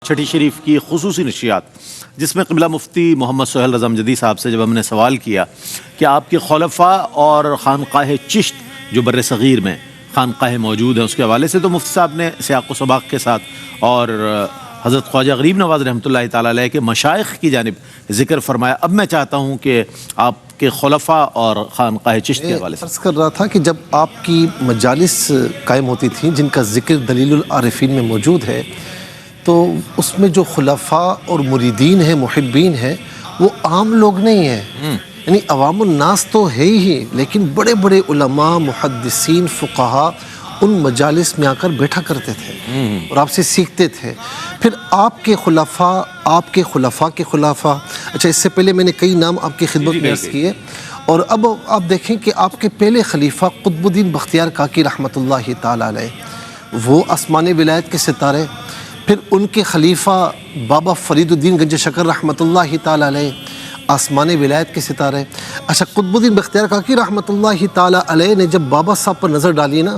چھٹی شریف کی خصوصی نشریات جس میں قبلہ مفتی محمد سہیل رضا امجدی صاحب سے جب ہم نے سوال کیا کہ آپ کے خلفاء اور خانقاہ چشت جو بر صغیر میں خانقاہ موجود ہیں اس کے حوالے سے، تو مفتی صاحب نے سیاق و سباق کے ساتھ اور حضرت خواجہ غریب نواز رحمۃ اللہ تعالیٰ علیہ کے مشائخ کی جانب ذکر فرمایا۔ اب میں چاہتا ہوں کہ آپ کے خلفاء اور خانقاہ چشت کے حوالے سے عرض کر رہا تھا کہ جب آپ کی مجالس قائم ہوتی تھیں جن کا ذکر دلیل العارفین میں موجود ہے، تو اس میں جو خلفاء اور مریدین ہیں، محبین ہیں، وہ عام لوگ نہیں ہیں، یعنی عوام الناس تو ہے ہی، لیکن بڑے بڑے علماء، محدثین، فقہاء ان مجالس میں آ کر بیٹھا کرتے تھے اور آپ سے سیکھتے تھے۔ پھر آپ کے خلفاء کے خلفاء، اچھا اس سے پہلے میں نے کئی نام آپ کی خدمت میں عرض کیے، اور اب آپ دیکھیں کہ آپ کے پہلے خلیفہ قطب الدین بختیار کاکی رحمۃ اللہ تعالیٰ علیہ، وہ آسمان ولایت کے ستارے۔ پھر ان کے خلیفہ بابا فرید الدین گنج شکر رحمۃ اللہ تعالیٰ علیہ، آسمان ولایت کے ستارے۔ اچھا قطب الدین بختیار کاکی رحمۃ اللہ تعالیٰ علیہ نے جب بابا صاحب پر نظر ڈالی نا،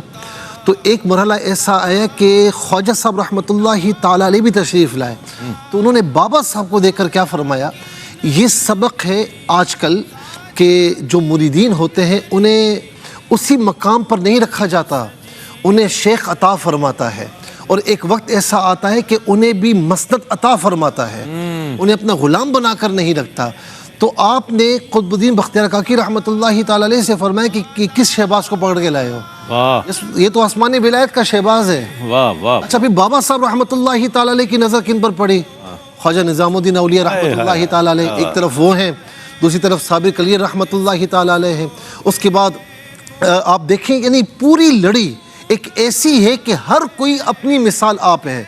تو ایک مرحلہ ایسا آیا کہ خواجہ صاحب رحمۃ اللہ تعالیٰ علیہ بھی تشریف لائے، تو انہوں نے بابا صاحب کو دیکھ کر کیا فرمایا، یہ سبق ہے آج کل کہ جو مریدین ہوتے ہیں انہیں اسی مقام پر نہیں رکھا جاتا، انہیں شیخ عطا فرماتا ہے، اور ایک وقت ایسا آتا ہے کہ انہیں بھی مسند عطا فرماتا ہے، انہیں اپنا غلام بنا کر نہیں رکھتا۔ تو آپ نے قطب الدین بختیار کاکی رحمۃ اللہ تعالیٰ علیہ سے فرمایا کہ کس شہباز کو پکڑ کے لائے ہو؟ یہ تو آسمان ولایت کا شہباز ہے۔ اچھا پھر بابا صاحب رحمۃ اللہ تعالیٰ علیہ کی نظر کن پر پڑی؟ خواجہ نظام الدین اولیاء رحمۃ اللہ تعالیٰ علیہ، ایک طرف وہ ہیں، دوسری طرف صابر کلیر رحمۃ اللہ تعالیٰ علیہ ہیں۔ اس کے بعد آپ دیکھیں یعنی پوری لڑی ایک ایسی ہے کہ ہر کوئی اپنی مثال آپ ہے،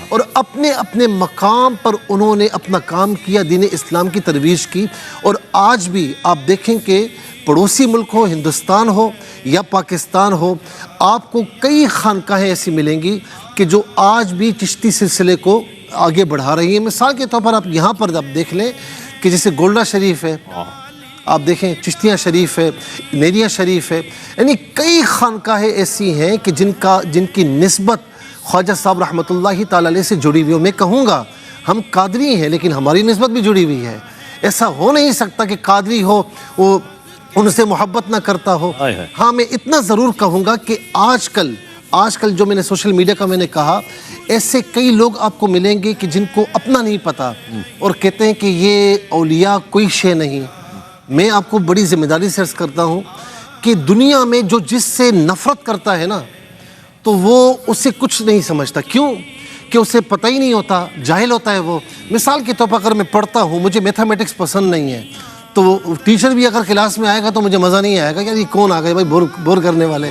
اور اپنے اپنے مقام پر انہوں نے اپنا کام کیا، دین اسلام کی ترویج کی۔ اور آج بھی آپ دیکھیں کہ پڑوسی ملک ہو، ہندوستان ہو یا پاکستان ہو، آپ کو کئی خانقاہیں ایسی ملیں گی کہ جو آج بھی چشتی سلسلے کو آگے بڑھا رہی ہیں۔ مثال کے طور پر آپ یہاں پر آپ دیکھ لیں کہ جیسے گولڈا شریف ہے، آپ دیکھیں چشتیاں شریف ہے، نیریا شریف ہے، یعنی کئی خانقاہیں ایسی ہیں کہ جن کی نسبت خواجہ صاحب رحمۃ اللہ تعالیٰ علیہ سے جڑی ہوئی ہو۔ میں کہوں گا ہم قادری ہیں لیکن ہماری نسبت بھی جڑی ہوئی ہے، ایسا ہو نہیں سکتا کہ قادری ہو وہ ان سے محبت نہ کرتا ہو۔ ہاں میں اتنا ضرور کہوں گا کہ آج کل جو میں نے سوشل میڈیا کا میں نے کہا، ایسے کئی لوگ آپ کو ملیں گے کہ جن کو اپنا نہیں پتا اور کہتے ہیں کہ یہ اولیاء کوئی شے نہیں۔ میں آپ کو بڑی ذمہ داری سے عرض کرتا ہوں کہ دنیا میں جو جس سے نفرت کرتا ہے نا، تو وہ اسے کچھ نہیں سمجھتا۔ کیوں؟ کہ اسے پتہ ہی نہیں ہوتا، جاہل ہوتا ہے وہ۔ مثال کے طور پر اگر میں پڑھتا ہوں، مجھے میتھمیٹکس پسند نہیں ہے، تو ٹیچر بھی اگر کلاس میں آئے گا تو مجھے مزہ نہیں آئے گا کہ یہ کون آ گئے بھائی بور کرنے والے،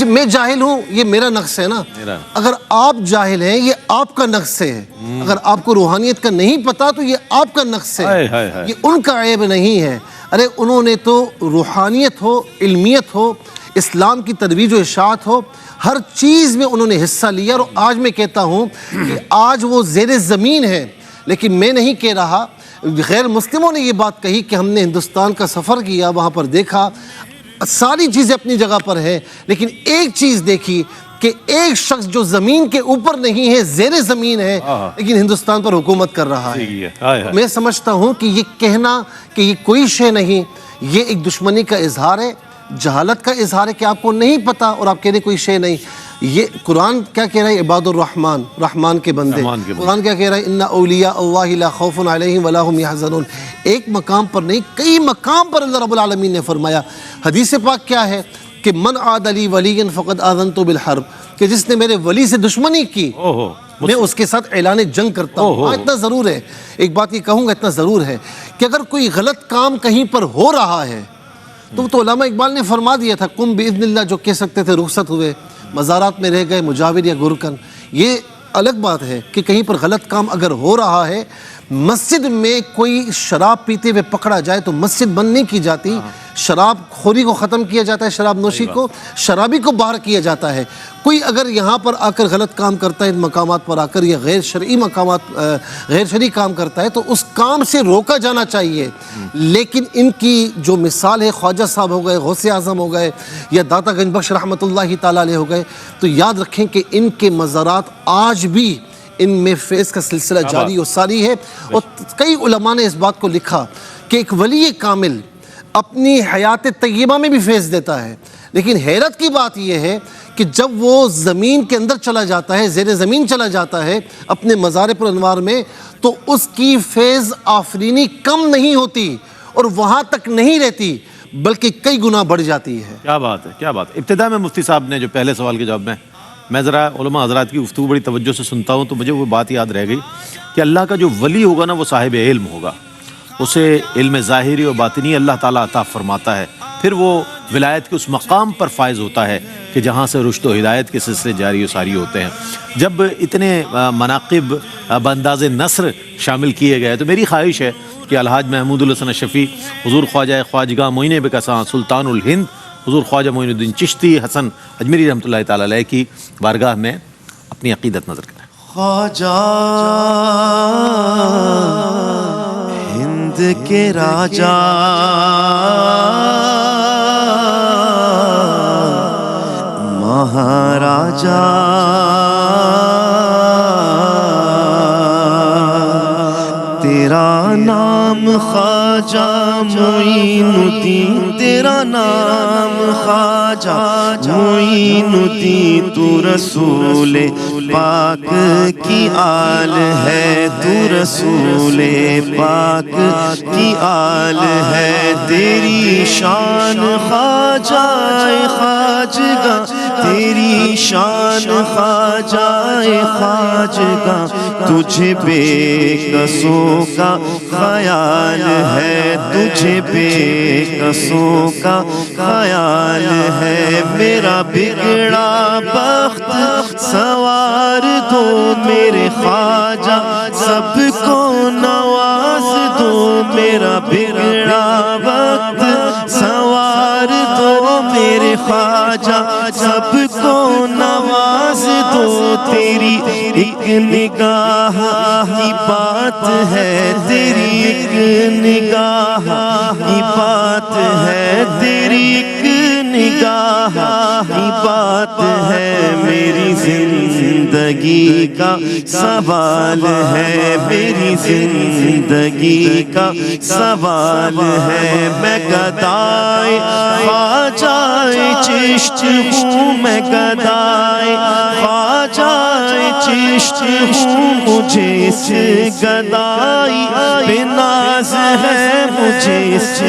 میں جاہل ہوں، یہ میرا نقص ہے نا۔ اگر آپ جاہل ہیں یہ آپ کا نقص ہے، اگر آپ کو روحانیت کا نہیں پتا تو یہ آپ کا نقص ہے، یہ ان کا عیب نہیں ہے۔ ارے انہوں نے تو روحانیت ہو، علمیت ہو، اسلام کی ترویج و اشاعت ہو، ہر چیز میں انہوں نے حصہ لیا۔ اور آج میں کہتا ہوں کہ آج وہ زیر زمین ہے، لیکن میں نہیں کہہ رہا، غیر مسلموں نے یہ بات کہی کہ ہم نے ہندوستان کا سفر کیا، وہاں پر دیکھا ساری چیزیں اپنی جگہ پر ہیں، لیکن ایک چیز دیکھی کہ ایک شخص جو زمین کے اوپر نہیں ہے، زیر زمین ہے، لیکن ہندوستان پر حکومت کر رہا ہے۔ میں سمجھتا ہوں کہ یہ کہنا کہ یہ کوئی شے نہیں، یہ ایک دشمنی کا اظہار ہے، جہالت کا اظہار ہے کہ آپ کو نہیں پتا اور آپ کہہ رہے کوئی شے نہیں۔ یہ قرآن کیا کہہ رہا ہے؟ عباد الرحمن، رحمان کے بندے۔ قرآن کیا کہہ رہا ہے؟ ان اولیاء اللہ لا خوف علیہم ولا هم يحزنون۔ ایک مقام پر نہیں، کئی مقام پر اللہ رب العالمین نے فرمایا۔ حدیث پاک کیا ہے کہ من عاد لی ولی فقد آذنت بالحرب، کہ جس نے میرے ولی سے دشمنی کی میں اس کے ساتھ اعلان جنگ کرتا ہوں۔ ہاں اتنا ضرور ہے، ایک بات یہ کہوں گا، اتنا ضرور ہے کہ اگر کوئی غلط کام کہیں پر ہو رہا ہے تو علامہ اقبال نے فرما دیا تھا قم باذن اللہ، جو کہہ سکتے تھے رخصت ہوئے، مزارات میں رہ گئے مجاور یا گرکن۔ یہ الگ بات ہے کہ کہیں پر غلط کام اگر ہو رہا ہے، مسجد میں کوئی شراب پیتے ہوئے پکڑا جائے تو مسجد بند نہیں کی جاتی، شراب خوری کو ختم کیا جاتا ہے، شراب نوشی کو، شرابی کو باہر کیا جاتا ہے۔ کوئی اگر یہاں پر آ کر غلط کام کرتا ہے، ان مقامات پر آ کر یا غیر شرعی مقامات، غیر شرعی کام کرتا ہے، تو اس کام سے روکا جانا چاہیے۔ لیکن ان کی جو مثال ہے، خواجہ صاحب ہو گئے، غوث اعظم ہو گئے، یا داتا گنج بخش رحمۃ اللہ تعالیٰ علیہ ہو گئے، تو یاد رکھیں کہ ان کے مزارات آج بھی ان میں فیض کا سلسلہ جاری و ساری ہے. اور کئی علماء نے اس بات کو لکھا کہ ایک ولی کامل اپنی حیات طیبہ میں بھی فیض دیتا ہے، لیکن حیرت کی بات یہ ہے کہ جب وہ زمین کے اندر چلا جاتا ہے، زیر زمین چلا جاتا ہے اپنے مزار پر انوار میں، تو اس کی فیض آفرینی کم نہیں ہوتی اور وہاں تک نہیں رہتی بلکہ کئی گنا بڑھ جاتی ہے. کیا بات ہے، کیا بات ہے. ابتدا میں مفتی صاحب نے جو پہلے سوال کے جواب میں ذرا علماء حضرات کی گفتگو بڑی توجہ سے سنتا ہوں تو مجھے وہ بات یاد رہ گئی کہ اللہ کا جو ولی ہوگا نا وہ صاحب علم ہوگا، اسے علم ظاہری و باطنی اللہ تعالیٰ عطا فرماتا ہے، پھر وہ ولایت کے اس مقام پر فائز ہوتا ہے کہ جہاں سے رشد و ہدایت کے سلسلے جاری و ساری ہوتے ہیں. جب اتنے مناقب بانداز نثر شامل کیے گئے تو میری خواہش ہے کہ الحاج محمود الحسن اشرفی حضور خواجہ خواجگاہ معین بکساں سلطان الہند حضور خواجہ معین الدین چشتی حسن اجمیری رحمۃ اللہ تعالیٰ علیہ کی بارگاہ میں اپنی عقیدت نظر کریں. خواجہ ہند کے راجا مہاراجا تیرا نام خواجہ معین الدین، تیرا نام خواجہ معین الدین، تو رسول پاک کی آل ہے، تو رسول پاک کی آل ہے. تیری شان خواجہ خواجگاہ، تیری شان خواجہ خواجگاہ، تجھے بے کسوں کا خیال ہے، تجھے بے کسوں کا خیال ہے. میرا بگڑا بخت سوار دو میرے خواجہ، سب کو نواز دو. میرا بگڑا وقت سوار دو میرے خواجہ، سب کو نواز دو. تیری ایک نگاہ کی بات ہے، تیری ایک نگاہ کی بات ہے، تیری ایک نگاہ کی بات ہے. میری زندگی کا سوال ہے، میری زندگی کا سوال ہے. میں گدائے خواجہ چشت ہوں، میں گدائے خواجہ چشت ہوں. مجھے اس گدائی پہ ناز ہے، مجھے اس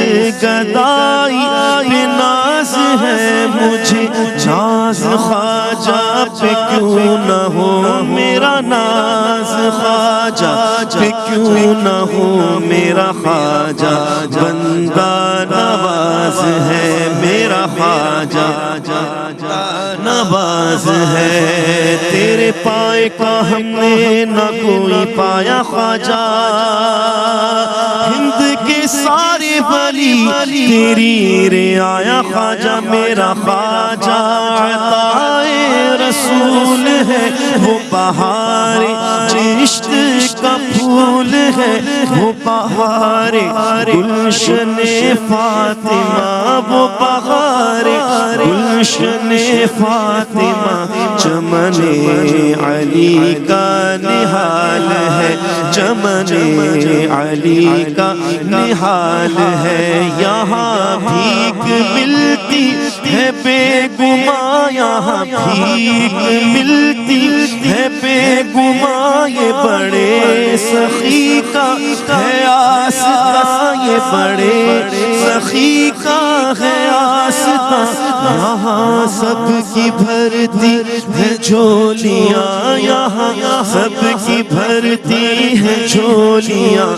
گدائی پہ ناز ہے. مجھے ناز خواجہ پہ کیوں نہ ہو میرا ناز، خواجہ پہ کیوں نہ ہو میرا خواجہ. بندہ نواز ہے میرا خواجہ، نواز ہے. تیرے پائے کا ہم نے نہ کوئی پایا خواجہ، ہند کے سارے ولی تیری رعایا خواجہ. میرا خواجہ عطائے رسول ہے، وہ بہار چشت کا پھول ہے، وہ بہار گلشن فاطمہ، وہ بہار گلشن فاطمہ. چمن علی کا نہال ہے، چمن علی کا نہال ہے. یہاں بھیک ملتی ہے بے گماں، یہاں بھیک ملتی ہے بے گماں. یہ بڑے سخی کا ہے آستہ، یہ بڑے سخی کا ہے آستہ. یہاں سب کی بھرتی ہے جھولیاں، یہاں سب کی بھرتی ہے جھولیاں.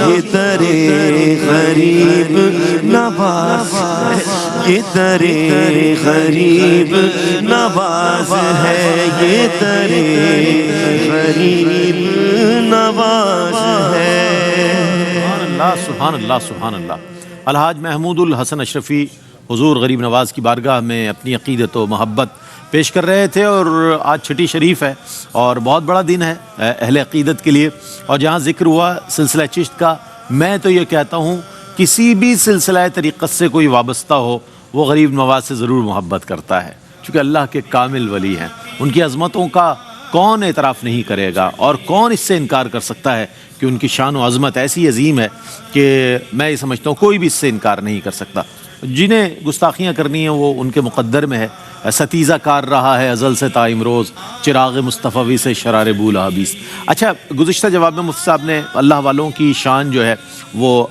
یہ درے غریب نواز ہے، یہ درے غریب نواز ہے، یہ درے غریب نواز ہے. سبحان اللہ، سبحان اللہ، سبحان اللہ. الحاج محمود الحسن اشرفی حضور غریب نواز کی بارگاہ میں اپنی عقیدت و محبت پیش کر رہے تھے. اور آج چھٹی شریف ہے اور بہت بڑا دن ہے اہل عقیدت کے لیے. اور جہاں ذکر ہوا سلسلہ چشت کا، میں تو یہ کہتا ہوں کسی بھی سلسلہ طریقت سے کوئی وابستہ ہو وہ غریب نواز سے ضرور محبت کرتا ہے، چونکہ اللہ کے کامل ولی ہیں. ان کی عظمتوں کا کون اعتراف نہیں کرے گا اور کون اس سے انکار کر سکتا ہے کہ ان کی شان و عظمت ایسی عظیم ہے کہ میں یہ سمجھتا ہوں کوئی بھی اس سے انکار نہیں کر سکتا. جنہیں گستاخیاں کرنی ہیں وہ ان کے مقدر میں ہے. ستیزہ کار رہا ہے ازل سے تا امروز، چراغ مصطفی سے شرار بولا حبیس. اچھا، گزشتہ جواب میں مفتی صاحب نے اللہ والوں کی شان جو ہے وہ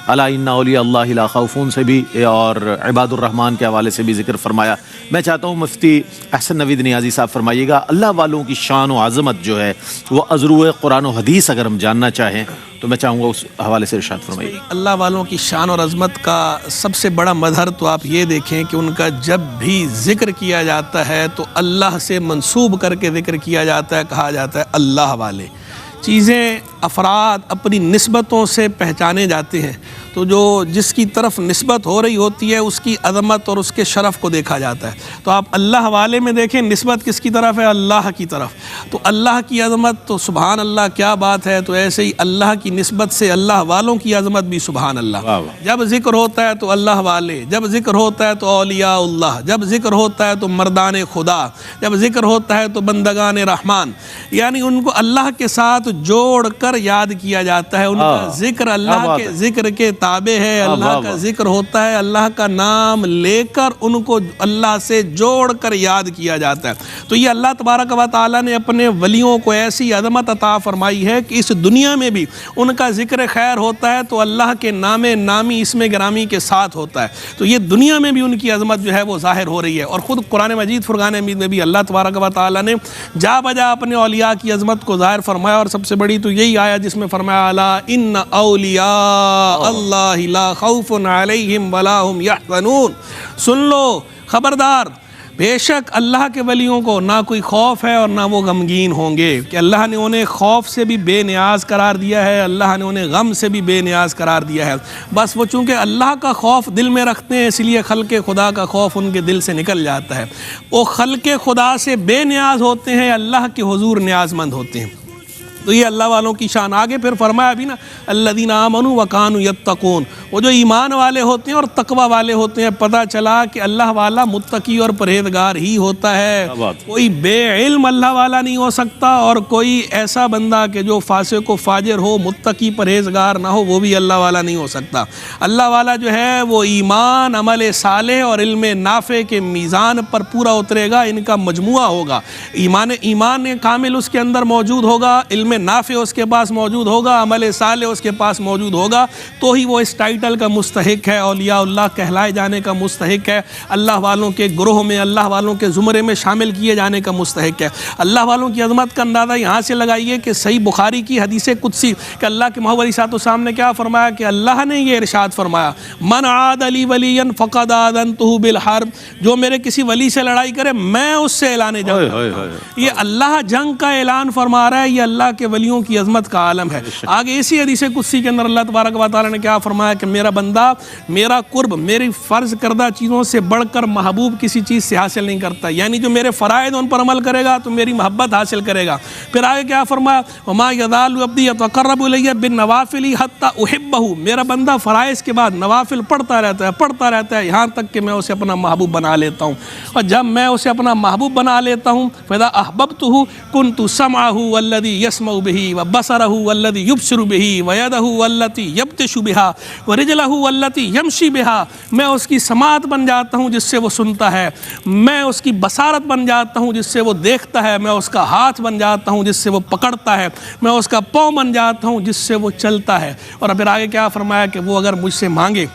الا ان اولیاء اللہ لا خوف سے بھی اور عباد الرحمن کے حوالے سے بھی ذکر فرمایا. میں چاہتا ہوں مفتی احسن نوید نیازی صاحب فرمائیے گا اللہ والوں کی شان و عظمت جو ہے وہ از روئے قرآن و حدیث اگر ہم جاننا چاہیں تو میں چاہوں گا اس حوالے سے ارشاد فرمائیے. اللہ والوں کی شان اور عظمت کا سب سے بڑا مظہر تو آپ یہ دیکھیں کہ ان کا جب بھی ذکر کیا جاتا ہے تو اللہ سے منسوب کر کے ذکر کیا جاتا ہے، کہا جاتا ہے اللہ والے. چیزیں افراد اپنی نسبتوں سے پہچانے جاتے ہیں تو جو جس کی طرف نسبت ہو رہی ہوتی ہے اس کی عظمت اور اس کے شرف کو دیکھا جاتا ہے. تو آپ اللہ والے میں دیکھیں نسبت کس کی طرف ہے؟ اللہ کی طرف. تو اللہ کی عظمت تو سبحان اللہ کیا بات ہے. تو ایسے ہی اللہ کی نسبت سے اللہ والوں کی عظمت بھی سبحان اللہ. جب ذکر ہوتا ہے تو اللہ والے، جب ذکر ہوتا ہے تو اولیاء اللہ، جب ذکر ہوتا ہے تو مردان خدا، جب ذکر ہوتا ہے تو بندگان رحمان، یعنی ان کو اللہ کے ساتھ جوڑ کر یاد کیا جاتا ہے. ان کا ذکر اللہ کے ذکر کے تابع ہے. اللہ کا ذکر ہوتا ہے، اللہ کا نام لے کر ان کو اللہ سے جوڑ کر یاد کیا جاتا ہے. تو یہ اللہ تبارک و تعالیٰ نے اپنے ولیوں کو ایسی عظمت عطا فرمائی ہے کہ اس دنیا میں بھی ان کا ذکر خیر ہوتا ہے تو اللہ کے نام نامی اسم گرامی کے ساتھ ہوتا ہے. تو یہ دنیا میں بھی ان کی عظمت جو ہے وہ ظاہر ہو رہی ہے. اور خود قرآن مجید فرقان حمید میں بھی اللہ تبارک و تعالیٰ نے جا بجا اپنے اولیاء کی عظمت کو ظاہر فرمایا. اور سب سے بڑی تو یہی آیا جس میں فرمایا الا ان اولیاء اللہ لا خوف علیہم ولا هم یحزنون. سن لو، خبردار، بے شک اللہ کے ولیوں کو نہ کوئی خوف ہے اور نہ وہ غمگین ہوں گے. کہ اللہ نے انہیں خوف سے بھی بے نیاز قرار دیا ہے، اللہ نے انہیں غم سے بھی بے نیاز قرار دیا ہے. بس وہ چونکہ اللہ کا خوف دل میں رکھتے ہیں اس لیے خلق خدا کا خوف ان کے دل سے نکل جاتا ہے. وہ خلق خدا سے بے نیاز ہوتے ہیں، اللہ کے حضور نیاز مند ہوتے ہیں. تو یہ اللہ والوں کی شان. آگے پھر فرمایا بھی نا الذین آمنوا وکانوا یتقون، وہ جو ایمان والے ہوتے ہیں اور تقوی والے ہوتے ہیں. پتہ چلا کہ اللہ والا متقی اور پرہیزگار ہی ہوتا ہے. کوئی بے علم اللہ والا نہیں ہو سکتا اور کوئی ایسا بندہ کہ جو فاسق و فاجر ہو، متقی پرہیزگار نہ ہو، وہ بھی اللہ والا نہیں ہو سکتا. اللہ والا جو ہے وہ ایمان، عمل صالح اور علم نافع کے میزان پر پورا اترے گا. ان کا مجموعہ ہوگا. ایمان کامل اس کے اندر موجود ہوگا، علم نافع اس کے پاس موجود ہوگا، عمل صالح اس کے پاس موجود ہوگا، تو ہی وہ اس ٹائٹل کا مستحق ہے، اولیاء اللہ کہلائے جانے کا مستحق ہے، اللہ والوں کے گروہ میں، اللہ والوں کے زمرے میں شامل کیے جانے کا مستحق ہے. اللہ والوں کی عظمت کا اندازہ یہاں سے لگائیے کہ صحیح بخاری کی حدیث قدسی کہ اللہ کے محمد علیہ الصلوۃ والسلام نے کیا فرمایا کہ اللہ نے یہ ارشاد فرمایا من عاد لی ولیا فقد آذنتہ بالحرب، جو میرے کسی ولی سے لڑائی کرے میں اس سے اعلان جنگ. یہ اللہ جنگ کا اعلان فرما رہا ہے. یہ اللہ کے ولیوں کی عظمت کا عالم ہے. آگے اسی حدیث قدسی کے اندر اللہ تبارک و تعالیٰ نے کیا فرمایا کہ میرا بندہ میرا قرب میری فرض کردہ چیزوں سے بڑھ کر محبوب کسی چیز سے حاصل نہیں کرتا. یعنی جو میرے فرائض ان پر عمل کرے گا تو میری محبت حاصل کرے گا. پھر آگے کیا فرمایا وما یزال عبدی یتقرب الی بالنوافل حتی احبہ، میرا بندہ فرائض کے بعد نوافل پڑھتا رہتا ہے یہاں تک کہ میں اسے اپنا محبوب بنا لیتا ہوں. اور جب میں اسے اپنا محبوب بنا لیتا ہوں فاذا احببتہ کنت سمعہ الذی یسمع بہ وبصرہ الذی یبصر بہ ویدہ التی یبطش بہا ورجلہ التی یمشی بہا، میں اس کی سماعت بن جاتا ہوں جس سے وہ سنتا ہے، میں اس کی بصارت بن جاتا ہوں جس سے وہ دیکھتا ہے، میں اس کا ہاتھ بن جاتا ہوں جس سے وہ پکڑتا ہے، میں اس کا پاؤں بن جاتا ہوں جس سے وہ چلتا ہے. اور پھر آگے کیا فرمایا کہ وہ اگر مجھ سے مانگے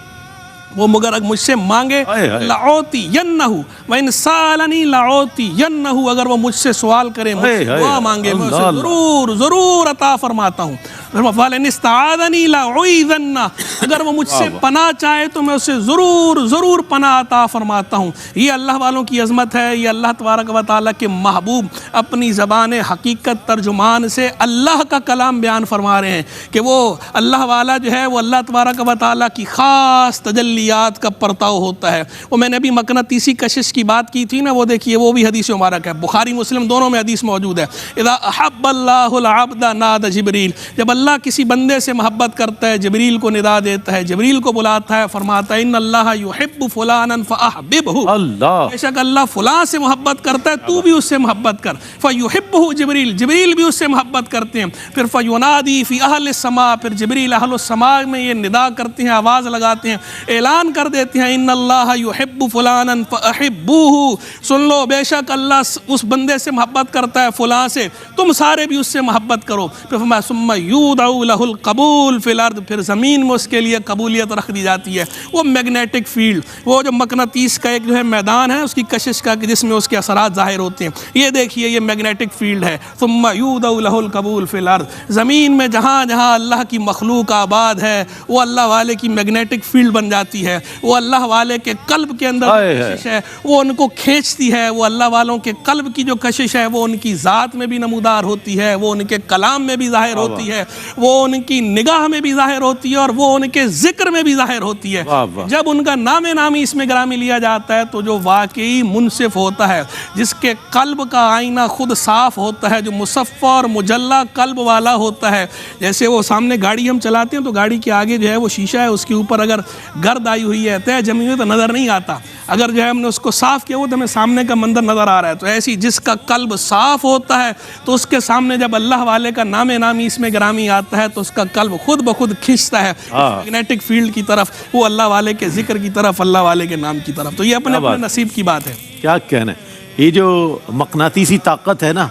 لَأُعْطِيَنَّهُ وَإِنْ سَأَلَنِي لَأُعْطِيَنَّهُ، اگر وہ مجھ سے سوال کرے، مجھ سے دعا مانگے، میں اسے ضرور عطا فرماتا ہوں. وَإِنِ اسْتَعَاذَنِي لَأُعِيذَنَّهُ، اگر وہ مجھ سے پناہ چاہے تو میں اسے ضرور پناہ عطا فرماتا ہوں. یہ اللہ والوں کی عظمت ہے. یہ اللہ تبارک و تعالیٰ کے محبوب اپنی زبان حقیقت ترجمان سے اللہ کا کلام بیان فرما رہے ہیں کہ وہ اللہ والا جو ہے وہ اللہ تبارک و تعالیٰ کی خاص تجلیات کا پرتاؤ ہوتا ہے. وہ میں نے ابھی مقناطیسی کشش کی بات کی تھی نا، وہ دیکھیے وہ بھی حدیث مبارک ہے، بخاری مسلم دونوں میں حدیث موجود ہے. اذا احب اللہ العبد نادى جبریل، جب اللہ اللہ کسی بندے سے محبت کرتا ہے جبریل کو ندا دیتا ہے, جبریل کو بلاتا ہے, فرماتا ہے ان اللہ یحب فلانا فاحببہ, اللہ بے شک اللہ فلاں سے محبت کرتا ہے تو بھی اس سے محبت کر. فیحبہ جبریل, جبریل بھی اس سے محبت کرتے ہیں. پھر فینادی فی اہل السماء, پھر جبریل اہل السماء میں یہ ندا کرتے ہیں, آواز لگاتے ہیں, اعلان کر دیتے ہیں ان اللہ یحب فلانا فاحبوہ, سن لو بے شک اللہ اس بندے سے محبت کرتا ہے فلاں سے, تم سارے بھی اس سے محبت کرو. پھر فرمایا ثم یودع لہ القبول فی الارض, پھر زمین میں اس کے لیے قبولیت رکھ دی جاتی ہے. وہ میگنیٹک فیلڈ, وہ جو مقناطیس کا ایک جو ہے میدان ہے اس کی کشش کا, جس میں اس کے اثرات ظاہر ہوتے ہیں, یہ دیکھیے یہ میگنیٹک فیلڈ ہے. ثم یودع لہ القبول فی الارض, زمین میں جہاں جہاں اللہ کی مخلوق آباد ہے وہ اللہ والے کی میگنیٹک فیلڈ بن جاتی ہے. وہ اللہ والے کے قلب کے اندر کشش ہے وہ ان کو کھینچتی ہے. وہ اللہ والوں کے قلب کی جو کشش ہے وہ ان کی ذات میں بھی نمودار ہوتی ہے, وہ ان کے کلام میں بھی ظاہر ہوتی ہے, وہ ان کی نگاہ میں بھی ظاہر ہوتی ہے, اور وہ ان کے ذکر میں بھی ظاہر ہوتی ہے. جب ان کا نام نامی اس میں گرامی لیا جاتا ہے تو جو واقعی منصف ہوتا ہے, جس کے قلب کا آئینہ خود صاف ہوتا ہے, جو مصفہ اور مجلہ قلب والا ہوتا ہے. جیسے وہ سامنے گاڑی ہم چلاتے ہیں تو گاڑی کے آگے جو ہے وہ شیشہ ہے, اس کے اوپر اگر گرد آئی ہوئی ہے, طے جمی ہوئی تو نظر نہیں آتا. اگر جو ہے ہم نے اس کو صاف کیا ہوا تو ہمیں سامنے کا منظر نظر آ رہا ہے. تو ایسی جس کا قلب صاف ہوتا ہے تو اس کے سامنے جب اللہ والے کا نام نامی اس میں گرامی آتا ہے تو اس کا قلب خود بخود کھنچتا ہے میگنیٹک فیلڈ کی طرف, وہ اللہ والے کے ذکر کی طرف, اللہ والے کے نام کی طرف. تو یہ اپنے اپنے نصیب کی بات ہے. کیا کہنا ہے, یہ جو مقناطیسی طاقت ہے نا,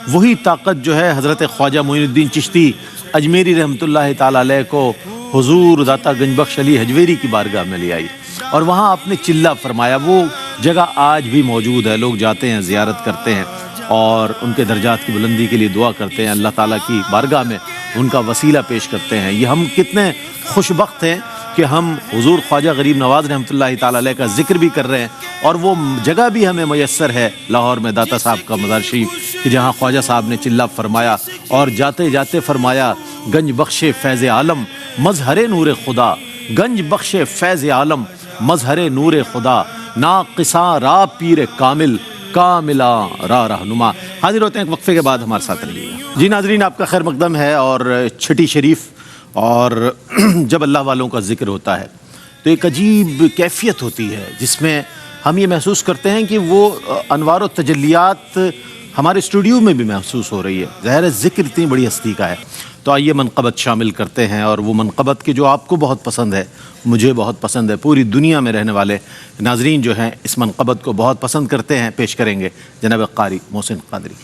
وہی طاقت جو ہے حضرت خواجہ معین الدین چشتی اجمیری رحمۃ اللہ تعالی علیہ کو حضور داتا گنج بخش علی حجویری کی بارگاہ میں لے آئی, اور وہاں آپ نے چلہ فرمایا. وہ جگہ آج بھی موجود ہے, لوگ جاتے ہیں, زیارت کرتے ہیں اور ان کے درجات کی بلندی کے لیے دعا کرتے ہیں, اللہ تعالیٰ کی بارگاہ میں ان کا وسیلہ پیش کرتے ہیں. یہ ہم کتنے خوش بخت ہیں کہ ہم حضور خواجہ غریب نواز رحمۃ اللہ تعالی علیہ کا ذکر بھی کر رہے ہیں, اور وہ جگہ بھی ہمیں میسر ہے لاہور میں داتا صاحب کا مزار شریف, کہ جہاں خواجہ صاحب نے چلہ فرمایا اور جاتے جاتے فرمایا گنج بخش فیض عالم مظہر نور خدا, گنج بخش فیض عالم مظہر نور خدا, ناقصاں را پیر کامل کاملا را رہنما. حاضر ہوتے ہیں ایک وقفے کے بعد, ہمارے ساتھ رہیے گا. جی ناظرین, آپ کا خیر مقدم ہے. اور چھٹی شریف, اور جب اللہ والوں کا ذکر ہوتا ہے تو ایک عجیب کیفیت ہوتی ہے جس میں ہم یہ محسوس کرتے ہیں کہ وہ انوار و تجلیات ہمارے اسٹوڈیو میں بھی محسوس ہو رہی ہے. ظاہر ہے ذکر اتنی بڑی ہستی کا ہے. تو آئیے منقبت شامل کرتے ہیں, اور وہ منقبت کے جو آپ کو بہت پسند ہے, مجھے بہت پسند ہے, پوری دنیا میں رہنے والے ناظرین جو ہیں اس منقبت کو بہت پسند کرتے ہیں. پیش کریں گے جناب قاری محسن قادری.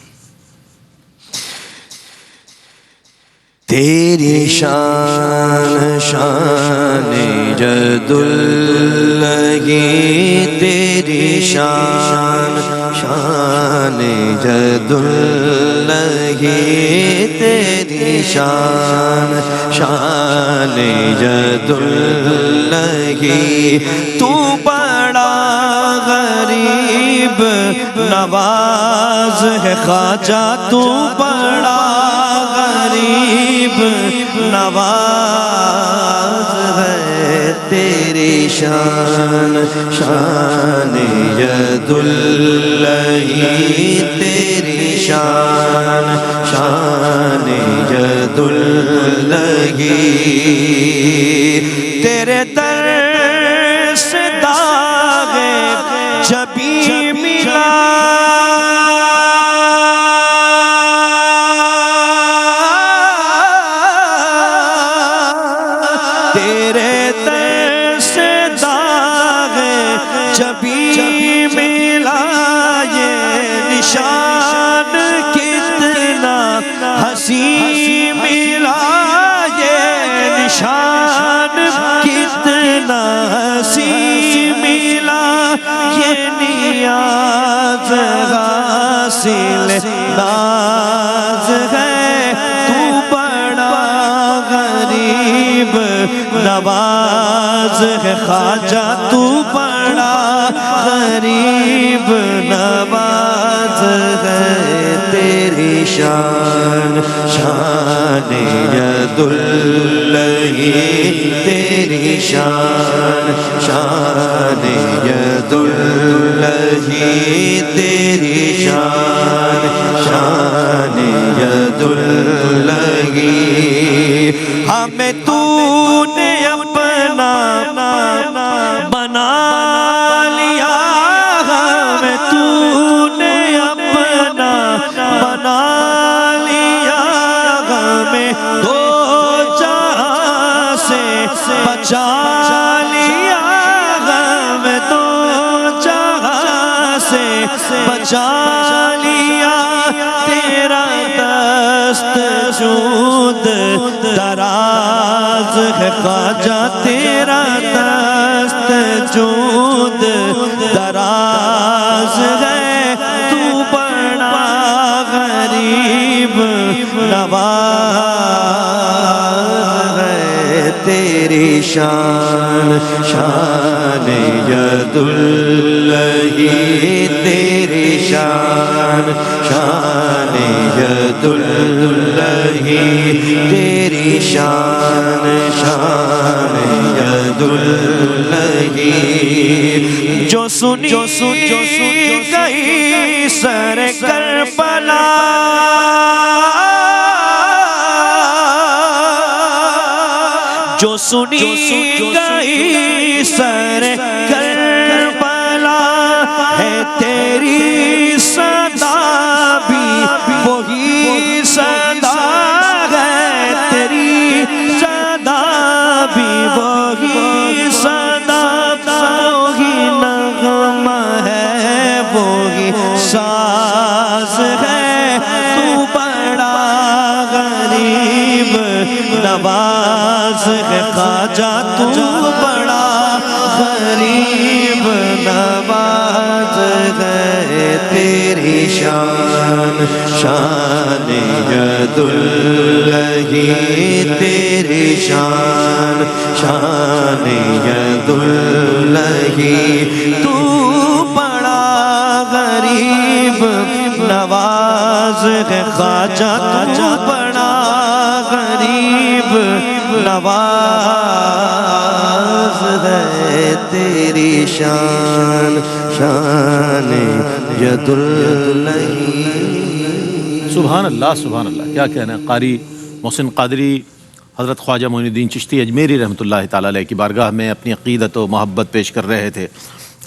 تیری شان شان جد لگی, تیری شان شان جد لگی, تیری شان شان جد لگی. تو بڑا غریب نواز ہے خواجہ, تو بڑا غریب نواز ہے. تیری شان شان ید اللہ, تیری شان شان ید اللہ. تیرے در سے داغ جبیں ملا, تیرے در سے داغ جبیں ملا. یہ نشان کتنا حسین ملا, یہ نشان کتنا حسین ملا. یہ نیاز حاصل ناز ہے, تو بڑا غریب نواز ہے خواجہ, تو بڑا غریب نواز ہے. تیری شان شان ید اللہ, تیری شان شان ید اللہ, تیری شان شان ید اللہ. ہمیں تو نے اپنا بنا لیا، ہمیں تو نے اپنا بنا لیا، ہمیں دو جہاں سے بچا لیا، ہمیں دو جہاں سے بچا لیا، تیرا دست جود دراز ہے خواجہ، تیرا دست جود دراز ہے، تو بڑا غریب نواز ہے، تیری شان شان ید اللہ، تیری شان شان ید اللہ، تیری شان شان ید اللہ، جو سنی گئی سر کربلا، جو سنی گئی سر کربلا، ہے تیری صدا بھی وہی صدا ہے، تیری صدا بھی وہی صدا، وہی نغمہ ہے وہی ساز ہے، تو بڑا غریب نواز ہے خواجہ، تو بڑا غریب نواز ہے، تیری شان شان ید اللہ، تیری شان شان ید اللہ، تو بڑا غریب نواز ہے خواجہ، تو بڑا غریب نواز ہے، تیری شان شان ید اللہ۔ سبحان اللہ سبحان اللہ، کیا کہنا ہے۔ قاری محسن قادری حضرت خواجہ معین الدین چشتی اجمیری رحمۃ اللہ تعالیٰ علیہ کی بارگاہ میں اپنی عقیدت و محبت پیش کر رہے تھے۔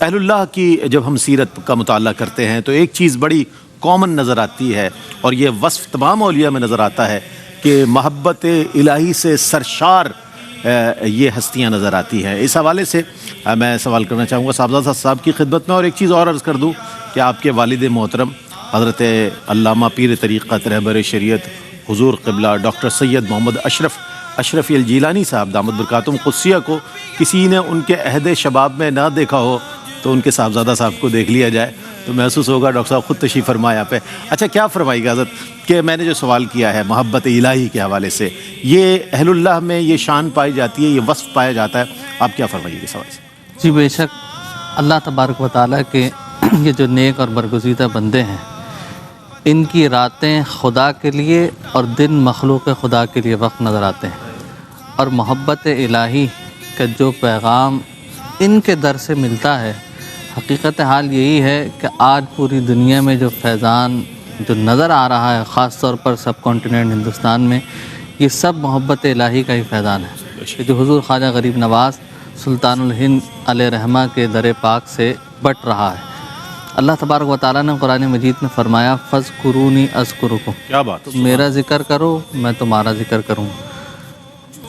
اہل اللہ کی جب ہم سیرت کا مطالعہ کرتے ہیں تو ایک چیز بڑی کامن نظر آتی ہے، اور یہ وصف تمام اولیاء میں نظر آتا ہے کہ محبت الہی سے سرشار یہ ہستیاں نظر آتی ہیں۔ اس حوالے سے میں سوال کرنا چاہوں گا صاحبزادہ صاحب کی خدمت میں، اور ایک چیز اور عرض کر دوں کہ آپ کے والد محترم حضرت علامہ پیر طریقت رہبر شریعت حضور قبلہ ڈاکٹر سید محمد اشرفی الجیلانی صاحب دامت برکاتہم قدسیہ کو کسی نے ان کے عہد شباب میں نہ دیکھا ہو تو ان کے صاحبزادہ صاحب کو دیکھ لیا جائے تو محسوس ہوگا۔ ڈاکٹر صاحب خود تشریف فرمائے یہاں پہ۔ اچھا، کیا فرمائے گا حضرت کہ میں نے جو سوال کیا ہے محبت الہی کے حوالے سے، یہ اہل اللہ میں یہ شان پائی جاتی ہے، یہ وصف پایا جاتا ہے، آپ کیا فرمائیے گا اس حوالے سے؟ جی بے شک اللہ تبارک و تعالیٰ کے یہ جو نیک اور برگزیدہ بندے ہیں، ان کی راتیں خدا کے لیے اور دن مخلوق خدا کے لیے وقت نظر آتے ہیں، اور محبت الہی کا جو پیغام ان کے در سے ملتا ہے، حقیقت حال یہی ہے کہ آج پوری دنیا میں جو فیضان جو نظر آ رہا ہے، خاص طور پر سب کانٹیننٹ ہندوستان میں، یہ سب محبت الہی کا ہی فیضان ہے کہ جو حضور خواجہ غریب نواز سلطان الہند علیہ رحمہ کے در پاک سے بٹ رہا ہے۔ اللہ تبارک و تعالیٰ نے قرآن مجید میں فرمایا فَاذْكُرُونِي أَذْكُرُكُمْ، کیا بات، تم میرا ذکر کرو میں تمہارا ذکر کروں۔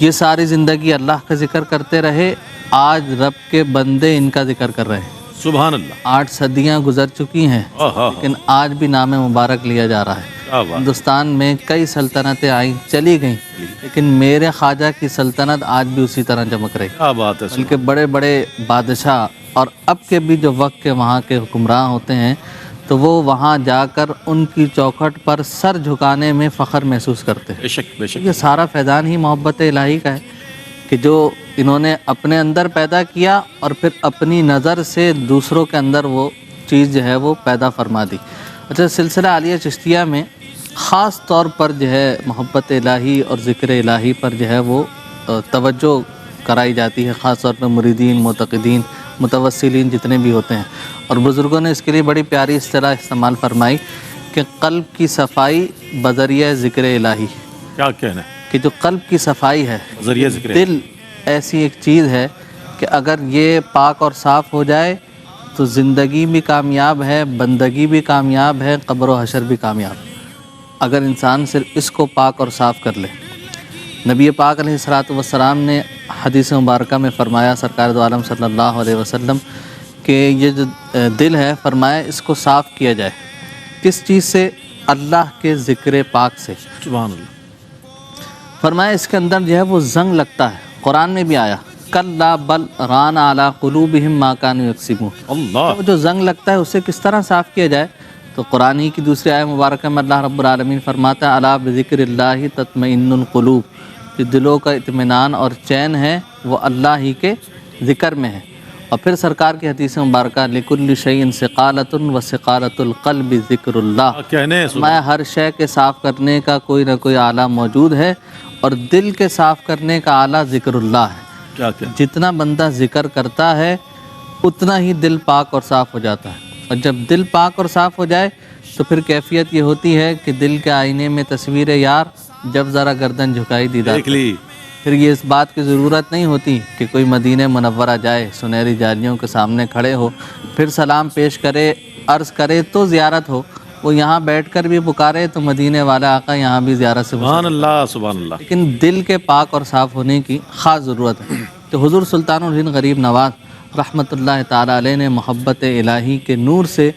یہ ساری زندگی اللہ کا ذکر کرتے رہے، آج رب کے بندے ان کا ذکر کر رہے ہیں۔ سبحان اللہ، 8 صدیاں گزر چکی ہیں لیکن آج بھی نام مبارک لیا جا رہا ہے۔ ہندوستان میں کئی سلطنتیں آئیں چلی گئیں لیکن میرے خواجہ کی سلطنت آج بھی اسی طرح چمک رہی، کیا بات ہے۔ بلکہ بڑے بڑے بادشاہ اور اب کے بھی جو وقت کے وہاں کے حکمراں ہوتے ہیں تو وہ وہاں جا کر ان کی چوکھٹ پر سر جھکانے میں فخر محسوس کرتے ہیں۔ بے شک بے شک، یہ سارا فیضان ہی محبت الہی کا ہے کہ جو انہوں نے اپنے اندر پیدا کیا اور پھر اپنی نظر سے دوسروں کے اندر وہ چیز جو ہے وہ پیدا فرما دی۔ اچھا، سلسلہ عالیہ چشتیہ میں خاص طور پر جو ہے محبت الہی اور ذکر الہی پر جو ہے وہ توجہ کرائی جاتی ہے، خاص طور پر مریدین، معتقدین، متوسلین جتنے بھی ہوتے ہیں، اور بزرگوں نے اس کے لیے بڑی پیاری اصطلاح استعمال فرمائی کہ قلب کی صفائی بذریعہ ذکر الہی۔ کیا کہنا ہے، کہ جو قلب کی صفائی ہے، ذریعہ ذکر ہے۔ دل ایسی ایک چیز ہے کہ اگر یہ پاک اور صاف ہو جائے تو زندگی بھی کامیاب ہے، بندگی بھی کامیاب ہے، قبر و حشر بھی کامیاب ہے، اگر انسان صرف اس کو پاک اور صاف کر لے۔ نبی پاک علیہ الصلوۃ والسلام نے حدیث مبارکہ میں فرمایا، سرکار دو عالم صلی اللہ علیہ وسلم، کہ یہ جو دل ہے، فرمایا اس کو صاف کیا جائے کس چیز سے؟ اللہ کے ذکر پاک سے۔ سبحان اللہ۔ فرمایا اس کے اندر جو ہے وہ زنگ لگتا ہے، قرآن میں بھی آیا کلا بل ران علی قلوبہم ما کانوا یکسبون، اللہ، وہ جو زنگ لگتا ہے اسے کس طرح صاف کیا جائے؟ تو قرآن ہی کی دوسری آیت مبارکہ میں اللہ رب العالمین فرماتا ہے الا بذکر اللہ تطمئن القلوب، جو دلوں کا اطمینان اور چین ہے وہ اللہ ہی کے ذکر میں ہے۔ اور پھر سرکار کی حدیث مبارکہ لکل شیء ثقالۃ وثقالۃ القلب ذکر اللہ، کہنے فرمایا ہر شے کے صاف کرنے کا کوئی نہ کوئی آلہ موجود ہے اور دل کے صاف کرنے کا آلہ ذکر اللہ ہے۔ کیا کیا جتنا بندہ ذکر کرتا ہے اتنا ہی دل پاک اور صاف ہو جاتا ہے، اور جب دل پاک اور صاف ہو جائے تو پھر کیفیت یہ ہوتی ہے کہ دل کے آئینے میں تصویر یار جب ذرا گردن جھکائی دیدار دیکھ لی، پھر یہ اس بات کی ضرورت نہیں ہوتی کہ کوئی مدینہ منورہ جائے، سنہری جالیوں کے سامنے کھڑے ہو، پھر سلام پیش کرے، عرض کرے تو زیارت ہو، وہ یہاں بیٹھ کر بھی پکارے تو مدینے والا آقا یہاں بھی زیارت سے سبحان اللہ، سبحان اللہ۔ لیکن دل کے پاک اور صاف ہونے کی خاص ضرورت ہے۔ تو حضور سلطان الہند غریب نواز رحمۃ اللہ تعالیٰ علیہ نے محبت الہی کے نور سے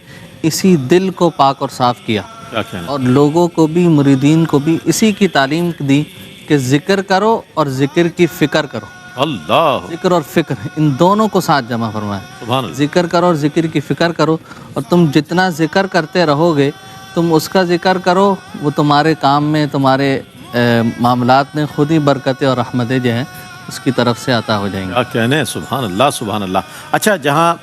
اسی دل کو پاک اور صاف کیا، کیا کہنا، اور لوگوں کو بھی، مریدین کو بھی اسی کی تعلیم دی کہ ذکر کرو اور ذکر کی فکر کرو۔ اللہ، ذکر اور فکر ان دونوں کو ساتھ جمع فرمایا، سبحان اللہ، ذکر کرو اور ذکر کی فکر کرو، اور تم جتنا ذکر کرتے رہو گے، تم اس کا ذکر کرو، وہ تمہارے کام میں، تمہارے معاملات میں خود ہی برکتیں اور رحمتیں جو ہیں اس کی طرف سے عطا ہو جائیں گے۔ کیا کہنے، سبحان اللہ، سبحان اللہ۔ اچھا، جہاں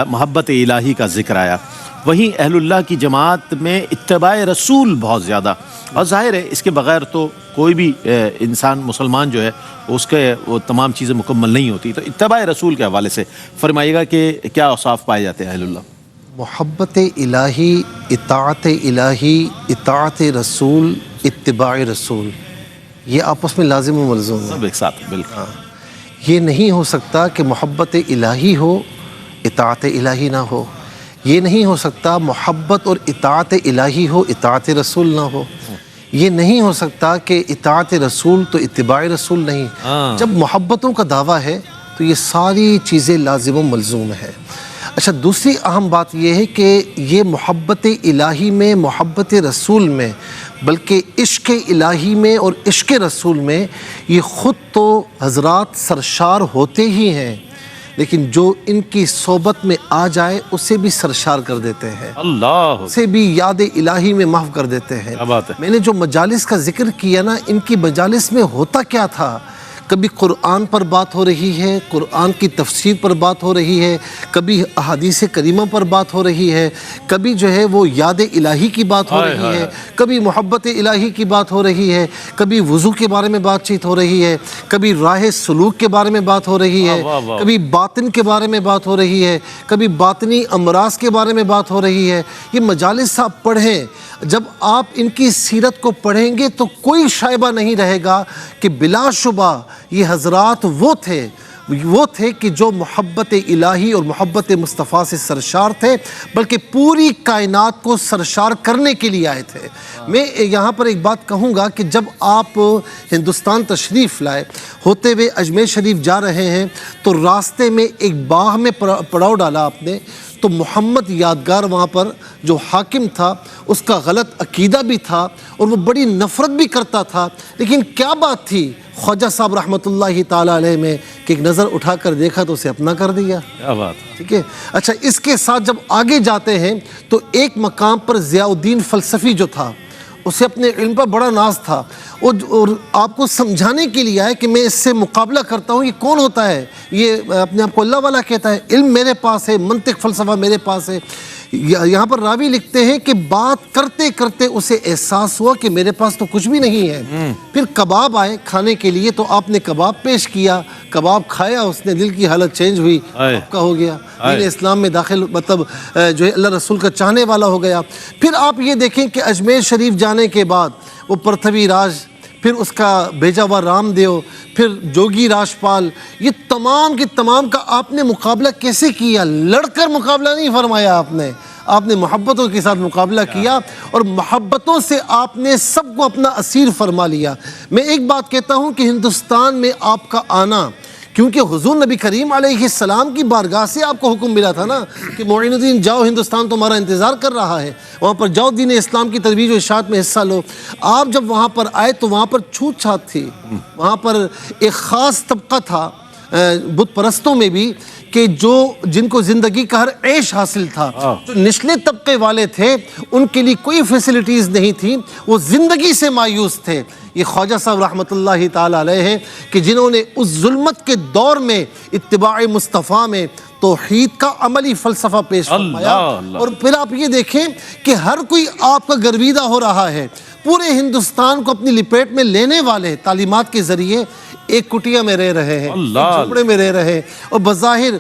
محبت الہی کا ذکر آیا، وہیں اہل اللہ کی جماعت میں اتباع رسول بہت زیادہ، اور ظاہر ہے اس کے بغیر تو کوئی بھی انسان مسلمان جو ہے اس کے وہ تمام چیزیں مکمل نہیں ہوتی۔ تو اتباع رسول کے حوالے سے فرمائیے گا کہ کیا اوصاف پائے جاتے ہیں اہل اللہ؟ محبت الہی، اطاعت الہی، اطاعت رسول، اتباع رسول، یہ آپس میں لازم و ملزوم ہے۔ سب ایک ساتھ، بالکل۔ یہ نہیں ہو سکتا کہ محبت الہی ہو، اطاعت الہی نہ ہو۔ یہ نہیں ہو سکتا محبت اور اطاعت الہی ہو، اطاعت رسول نہ ہو۔ یہ نہیں ہو سکتا کہ اطاعت رسول تو اتباع رسول نہیں۔ جب محبتوں کا دعویٰ ہے تو یہ ساری چیزیں لازم و ملزوم ہے۔ اچھا، دوسری اہم بات یہ ہے کہ یہ محبت الہی میں، محبت رسول میں، بلکہ عشق الہی میں اور عشق رسول میں یہ خود تو حضرات سرشار ہوتے ہی ہیں، لیکن جو ان کی صحبت میں آ جائے اسے بھی سرشار کر دیتے ہیں، اللہ، اسے بھی یاد الہی میں محو کر دیتے ہیں۔ کیا بات ہے۔ میں نے جو مجالس کا ذکر کیا نا، ان کی مجالس میں ہوتا کیا تھا؟ کبھی قرآن پر بات ہو رہی ہے، قرآن کی تفسیر پر بات ہو رہی ہے، کبھی احادیث کریمہ پر بات ہو رہی ہے، کبھی جو ہے وہ یاد الہی کی بات ہو رہی ہے، کبھی محبت الہی کی بات ہو رہی ہے، کبھی وضو کے بارے میں بات چیت ہو رہی ہے، کبھی راہ سلوک کے بارے میں بات ہو رہی ہے، کبھی باطن کے بارے میں بات ہو رہی ہے، کبھی باطنی امراض کے بارے میں بات ہو رہی ہے۔ یہ مجالس آپ پڑھیں، جب آپ ان کی سیرت کو پڑھیں گے تو کوئی شائبہ نہیں رہے گا کہ بلا شبہ یہ حضرات وہ تھے کہ جو محبت الہی اور محبت مصطفیٰ سے سرشار تھے، بلکہ پوری کائنات کو سرشار کرنے کے لیے آئے تھے۔ میں یہاں پر ایک بات کہوں گا کہ جب آپ ہندوستان تشریف لائے، ہوتے ہوئے اجمیر شریف جا رہے ہیں تو راستے میں ایک باغ میں پڑاؤ ڈالا آپ نے، تو محمد یادگار وہاں پر جو حاکم تھا اس کا غلط عقیدہ بھی تھا اور وہ بڑی نفرت بھی کرتا تھا، لیکن کیا بات تھی خواجہ صاحب رحمۃ اللہ تعالیٰ علیہ میں کہ ایک نظر اٹھا کر دیکھا تو اسے اپنا کر دیا۔ کیا بات، ٹھیک ہے۔ اچھا، اس کے ساتھ جب آگے جاتے ہیں تو ایک مقام پر ضیاء الدین فلسفی جو تھا، اسے اپنے علم پر بڑا ناز تھا، اور آپ کو سمجھانے کے لیے آئے کہ میں اس سے مقابلہ کرتا ہوں، یہ کون ہوتا ہے، یہ اپنے آپ کو اللہ والا کہتا ہے، علم میرے پاس ہے، منطق فلسفہ میرے پاس ہے۔ یہاں پر راوی لکھتے ہیں کہ بات کرتے کرتے اسے احساس ہوا کہ میرے پاس تو کچھ بھی نہیں ہے۔ پھر کباب آئے کھانے کے لیے تو آپ نے کباب پیش کیا، کباب کھایا، اس نے دل کی حالت چینج ہوئی، آپ کا ہو گیا، دین اسلام میں داخل، مطلب جو ہے اللہ رسول کا چاہنے والا ہو گیا۔ پھر آپ یہ دیکھیں کہ اجمیر شریف جانے کے بعد وہ پرتھوی راج، پھر اس کا بیجا ہوا رام دیو، پھر جوگی راجپال، یہ تمام کی تمام کا آپ نے مقابلہ کیسے کیا؟ لڑ کر مقابلہ نہیں فرمایا آپ نے محبتوں کے ساتھ مقابلہ کیا، اور محبتوں سے آپ نے سب کو اپنا اسیر فرما لیا۔ میں ایک بات کہتا ہوں کہ ہندوستان میں آپ کا آنا، کیونکہ حضور نبی کریم علیہ السلام کی بارگاہ سے آپ کو حکم ملا تھا نا کہ معین الدین جاؤ، ہندوستان تمہارا انتظار کر رہا ہے، وہاں پر جاؤ، دین اسلام کی ترویج و اشاعت میں حصہ لو۔ آپ جب وہاں پر آئے تو وہاں پر چھوت چھات تھی، وہاں پر ایک خاص طبقہ تھا بت پرستوں میں بھی، کہ جن کو زندگی کا ہر عیش حاصل تھا، جو نچلے طبقے والے تھے ان کے لیے کوئی فیسلٹیز نہیں تھیں، وہ زندگی سے مایوس تھے۔ یہ خواجہ صاحب رحمۃ اللہ تعالی علیہ ہیں کہ جنہوں نے اس ظلمت کے دور میں اتباع مصطفیٰ میں توحید کا عملی فلسفہ پیش فرمایا۔ اور پھر آپ یہ دیکھیں کہ ہر کوئی آپ کا گرویدہ ہو رہا ہے، پورے ہندوستان کو اپنی لپیٹ میں لینے والے تعلیمات کے ذریعے ایک کٹیا میں رہ رہے ہیں، ایک جھوپڑے میں رہ رہے ہیں، اور بظاہر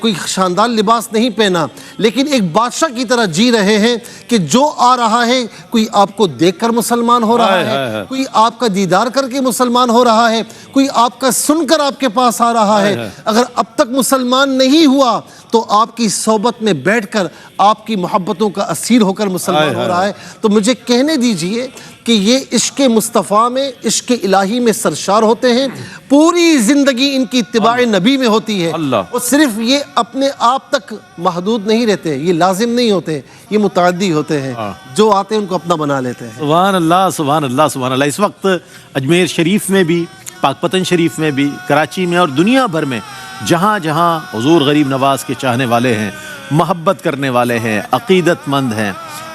کوئی شاندار لباس نہیں پہنا، لیکن ایک بادشاہ کی طرح جی رہے ہیں کہ جو آ رہا ہے، کوئی آپ کو دیکھ کر مسلمان ہو رہا ہے، کوئی آپ کا دیدار کر کے مسلمان ہو رہا ہے، کوئی آپ کا سن کر آپ کے پاس آ رہا ہے۔ اگر اب تک مسلمان نہیں ہوا تو آپ کی صحبت میں بیٹھ کر آپ کی محبتوں کا اسیر ہو کر مسلمان ہو رہا ہے۔ تو مجھے کہنے دیجئے کہ یہ عشق مصطفیٰ میں، عشق الہی میں سرشار ہوتے ہیں، پوری زندگی ان کی اتباع نبی میں ہوتی ہے، اور صرف یہ اپنے آپ تک محدود نہیں رہتے، یہ لازم نہیں ہوتے، یہ متعدی ہوتے ہیں، جو آتے ہیں ان کو اپنا بنا لیتے ہیں۔ سبحان اللہ، سبحان اللہ، سبحان اللہ۔ اس وقت اجمیر شریف میں بھی، پاک پتن شریف میں بھی، کراچی میں اور دنیا بھر میں جہاں جہاں حضور غریب نواز کے چاہنے والے ہیں، محبت کرنے والے ہیں، عقیدت مند ہیں،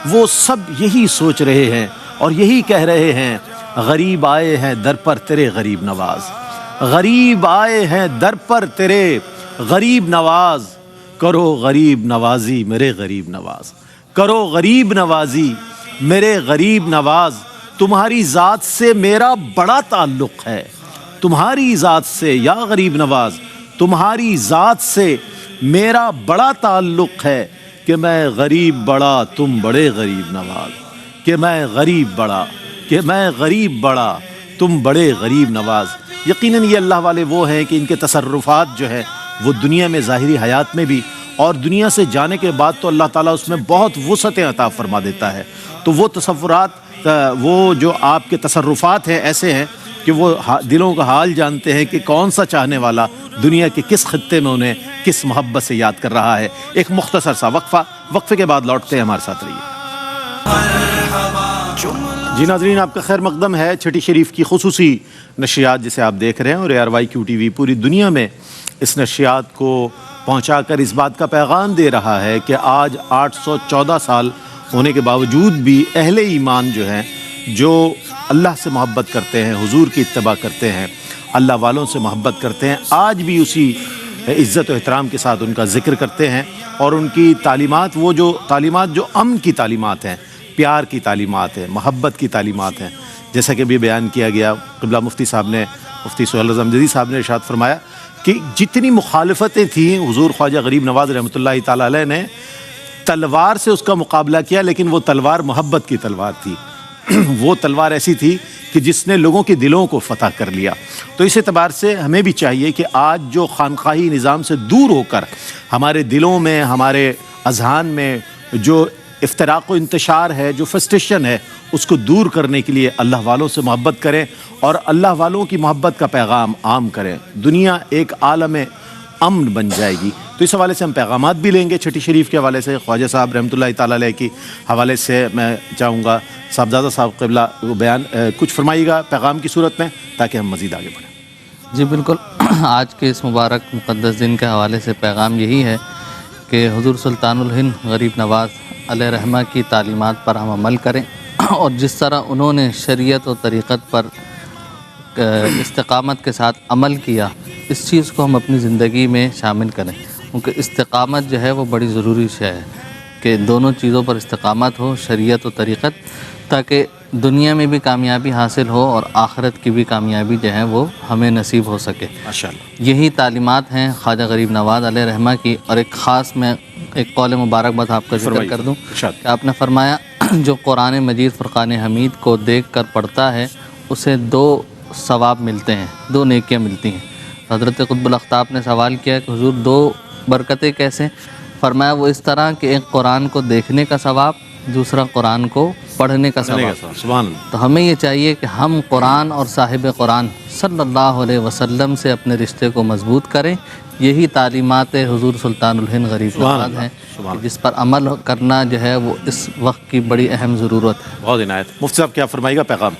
وہ سب یہی سوچ رہے ہیں اور یہی کہہ رہے ہیں، غریب آئے ہیں در پر تیرے غریب نواز، غریب آئے ہیں در پر تیرے غریب نواز، کرو غریب نوازی میرے غریب نواز، کرو غریب نوازی میرے غریب نواز، تمہاری ذات سے میرا بڑا تعلق ہے، تمہاری ذات سے یا غریب نواز، تمہاری ذات سے میرا بڑا تعلق ہے، کہ میں غریب بڑا تم بڑے غریب نواز، کہ میں غریب بڑا، کہ میں غریب بڑا تم بڑے غریب نواز۔ یقیناً یہ اللہ والے وہ ہیں کہ ان کے تصرفات جو ہے وہ دنیا میں ظاہری حیات میں بھی، اور دنیا سے جانے کے بعد تو اللہ تعالیٰ اس میں بہت وسعتیں عطا فرما دیتا ہے۔ تو وہ تصورات، وہ جو آپ کے تصرفات ہیں ایسے ہیں کہ وہ دلوں کا حال جانتے ہیں کہ کون سا چاہنے والا دنیا کے کس خطے میں انہیں کس محبت سے یاد کر رہا ہے۔ ایک مختصر سا وقفے کے بعد لوٹتے ہیں، ہمارے ساتھ رہیے۔ جی ناظرین، آپ کا خیر مقدم ہے۔ چھٹی شریف کی خصوصی نشریات جسے آپ دیکھ رہے ہیں، اور ARY-QTV پوری دنیا میں اس نشریات کو پہنچا کر اس بات کا پیغام دے رہا ہے کہ آج 814 سال ہونے کے باوجود بھی اہل ایمان جو ہیں، جو اللہ سے محبت کرتے ہیں، حضور کی اتباع کرتے ہیں، اللہ والوں سے محبت کرتے ہیں، آج بھی اسی عزت و احترام کے ساتھ ان کا ذکر کرتے ہیں، اور ان کی تعلیمات، وہ جو تعلیمات جو امن کی تعلیمات ہیں، پیار کی تعلیمات ہیں، محبت کی تعلیمات ہیں، جیسا کہ بھی بیان کیا گیا، قبلہ مفتی صاحب نے، مفتی سہیل رضا جدید صاحب نے ارشاد فرمایا کہ جتنی مخالفتیں تھیں، حضور خواجہ غریب نواز رحمۃ اللہ تعالی علیہ نے تلوار سے اس کا مقابلہ کیا، لیکن وہ تلوار محبت کی تلوار تھی۔ وہ تلوار ایسی تھی کہ جس نے لوگوں کے دلوں کو فتح کر لیا۔ تو اس اعتبار سے ہمیں بھی چاہیے کہ آج جو خانقاہی نظام سے دور ہو کر ہمارے دلوں میں، ہمارے اذہان میں جو افتراق و انتشار ہے، جو فرسٹریشن ہے، اس کو دور کرنے کے لیے اللہ والوں سے محبت کریں اور اللہ والوں کی محبت کا پیغام عام کریں۔ دنیا ایک عالم امن بن جائے گی۔ تو اس حوالے سے ہم پیغامات بھی لیں گے چھٹی شریف کے حوالے سے۔ خواجہ صاحب رحمۃ اللہ تعالی علیہ کی حوالے سے میں چاہوں گا صاحبزادہ صاحب قبلہ بیان کچھ فرمائیے گا پیغام کی صورت میں، تاکہ ہم مزید آگے بڑھیں۔ جی بالکل، آج کے اس مبارک مقدس دن کے حوالے سے پیغام یہی ہے کہ حضور سلطان الہند غریب نواز علیہ رحمہ کی تعلیمات پر ہم عمل کریں، اور جس طرح انہوں نے شریعت و طریقت پر استقامت کے ساتھ عمل کیا، اس چیز کو ہم اپنی زندگی میں شامل کریں، کیونکہ استقامت جو ہے وہ بڑی ضروری شے ہے کہ دونوں چیزوں پر استقامت ہو، شریعت و طریقت، تاکہ دنیا میں بھی کامیابی حاصل ہو اور آخرت کی بھی کامیابی جو ہے وہ ہمیں نصیب ہو سکے۔ ماشاءاللہ، یہی تعلیمات ہیں خواجہ غریب نواز علیہ رحمہ کی۔ اور ایک خاص میں ایک قول مبارکباد آپ کا ذکر کر دوں کہ آپ نے فرمایا جو قرآن مجید فرقان حمید کو دیکھ کر پڑھتا ہے اسے 2 ثواب ملتے ہیں، 2 نیکیاں ملتی ہیں۔ حضرت قطب الاقطاب نے سوال کیا کہ حضور 2 برکتیں کیسے؟ فرمایا وہ اس طرح کہ ایک قرآن کو دیکھنے کا ثواب، دوسرا قرآن کو پڑھنے کا ثواب۔ سبحان اللہ۔ تو ہمیں یہ چاہیے کہ ہم قرآن اور صاحب قرآن صلی اللہ علیہ وسلم سے اپنے رشتے کو مضبوط کریں۔ یہی تعلیمات حضور سلطان الہند غریب نواز ہیں جس پر عمل کرنا جو ہے وہ اس وقت کی بڑی اہم ضرورت ہے۔ بہت عنایت۔ مفتی صاحب کیا فرمائے گا پیغام؟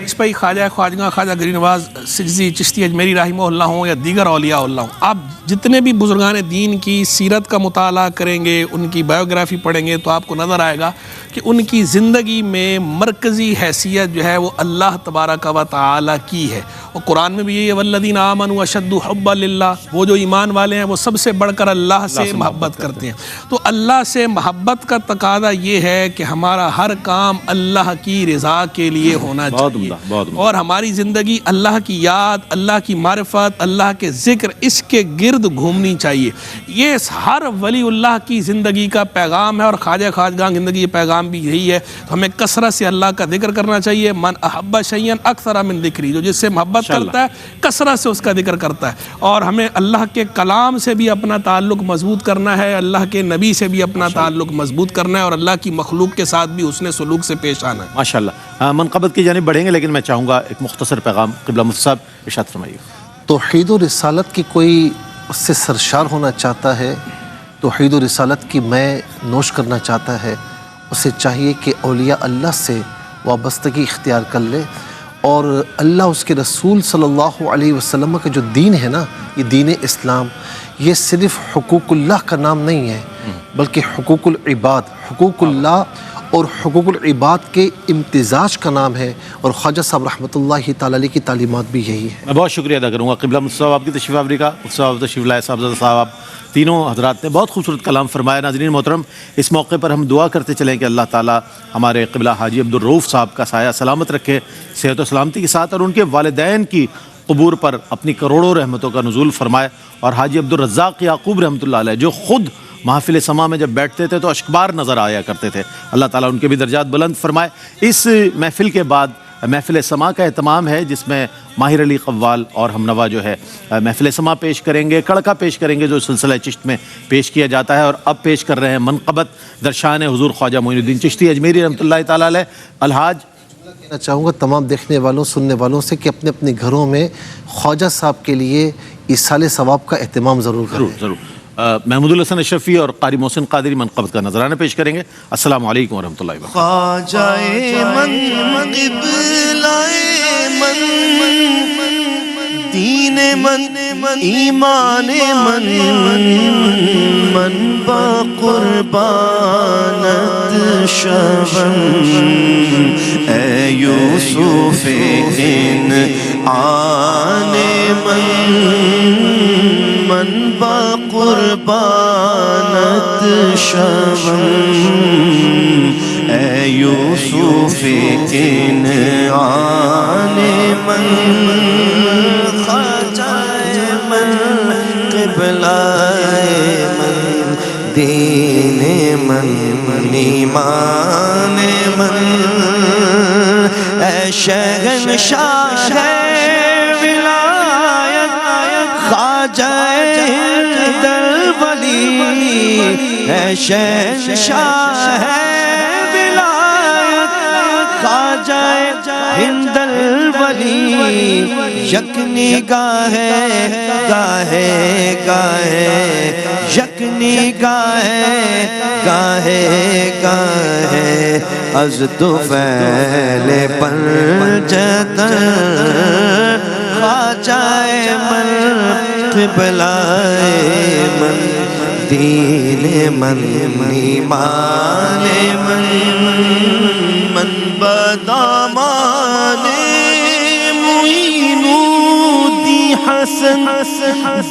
اس پہ خواجہ خواجہ خواجہ غریب نواز سجزی چشتی اجمیری رحمہ اللہ ہوں یا دیگر اولیاء اللہ ہوں، آپ جتنے بھی بزرگان دین کی سیرت کا مطالعہ کریں گے، ان کی بایوگرافی پڑھیں گے تو آپ کو نظر آئے گا کہ ان کی زندگی میں مرکزی حیثیت جو ہے وہ اللہ تبارک و تعالی کی ہے۔ اور قرآن میں بھی یہ والذین آمنوا اشد حبا للہ، وہ جو ایمان والے ہیں وہ سب سے بڑھ کر اللہ سے محبت کرتے ہیں۔ تو اللہ سے محبت کا تقاضا یہ ہے کہ ہمارا ہر کام اللہ کی رضا کے لیے ہونا چاہیے، اور ہماری زندگی اللہ کی یاد، اللہ کی معرفت، اللہ کے ذکر، اس کے گرد گھومنی چاہیے۔ یہ ہر ولی اللہ کی زندگی کا پیغام ہے، اور خواجہ خواجگاں کی زندگی پیغام بھی یہی ہے۔ تو ہمیں کثرت سے اللہ کا ذکر کرنا چاہیے۔ من احب شیئا اکثر من ذکری، جو جس سے محبت کرتا ہے کثرت سے اس کا ذکر کرتا ہے۔ اور ہمیں اللہ کے کلام سے بھی اپنا تعلق مضبوط کرنا ہے، اللہ کے نبی سے بھی اپنا تعلق مضبوط کرنا ہے، اور اللہ کی مخلوق کے ساتھ بھی حسن سلوک سے پیش آنا ہے۔ ماشاءاللہ۔ منقبت کی جانب بڑھیں گے، لیکن میں چاہوں گا ایک مختصر پیغام قبلہ مفتی صاحب ارشاد فرمائیے۔ توحید و رسالت کی کوئی اس سے سرشار ہونا چاہتا ہے، توحید و رسالت کی میں نوش کرنا چاہتا ہے، اسے چاہیے کہ اولیاء اللہ سے وابستگی اختیار کر لے، اور اللہ اس کے رسول صلی اللہ علیہ وسلم کا جو دین ہے نا، یہ دین اسلام، یہ صرف حقوق اللہ کا نام نہیں ہے بلکہ حقوق العباد، حقوق اللہ اور حقوق العباد کے امتزاج کا نام ہے، اور خواجہ صاحب رحمۃ اللہ تعالی علیہ کی تعلیمات بھی یہی ہے۔ میں بہت شکریہ ادا کروں گا قبلہ مفتی صاحب آپ کی تشریف آوری کا، مفتی صاحب تشریف لائے، صاحبزادہ صاحب، آپ تینوں حضرات نے بہت خوبصورت کلام فرمایا۔ ناظرین محترم، اس موقع پر ہم دعا کرتے چلیں کہ اللہ تعالیٰ ہمارے قبلہ حاجی عبدالرؤف صاحب کا سایہ سلامت رکھے، صحت و سلامتی کے ساتھ، اور ان کے والدین کی قبور پر اپنی کروڑوں رحمتوں کا نزول فرمائے، اور حاجی عبدالرزاق یعقوب رحمۃ اللہ علیہ جو خود محافل سما میں جب بیٹھتے تھے تو اشکبار نظر آیا کرتے تھے، اللہ تعالیٰ ان کے بھی درجات بلند فرمائے۔ اس محفل کے بعد محفل سما کا اہتمام ہے، جس میں ماہر علی قوال اور ہمنوا جو ہے محفل سما پیش کریں گے، کڑکا پیش کریں گے جو سلسلہ چشت میں پیش کیا جاتا ہے، اور اب پیش کر رہے ہیں منقبت درشان حضور خواجہ معین الدین چشتی اجمیری رحمۃ اللہ تعالیٰ علیہ۔ الحاج کہنا چاہوں گا تمام دیکھنے والوں، سننے والوں سے کہ اپنے اپنے گھروں میں خواجہ صاحب کے لیے ایصال ثواب کا اہتمام ضرور کریں۔ ضرور۔ محمود الحسن اشرفی اور قاری محسن قادری منقبت کا نذرانہ پیش کریں گے۔ السلام علیکم ورحمۃ اللہ وبرکاتہ۔ خواجہ من قبلہ من دین من ایمان من من با قربانت شون اے یوسف ان آن من با قربانت شون اے یوسف ان آن من خواجہ من قبلہ من دین من ایمان من اے شہنشاہ ولایت خواجہ ہند الولی اے شہنشاہ ولایت خواجہ ہند الولی یکنی گاہے گاہے گاہے یکنی گاہے گاہے گاہے از تو فیل پنجت خواجہ من قبلہ من دین من ایمان من بدامان معین دی حسن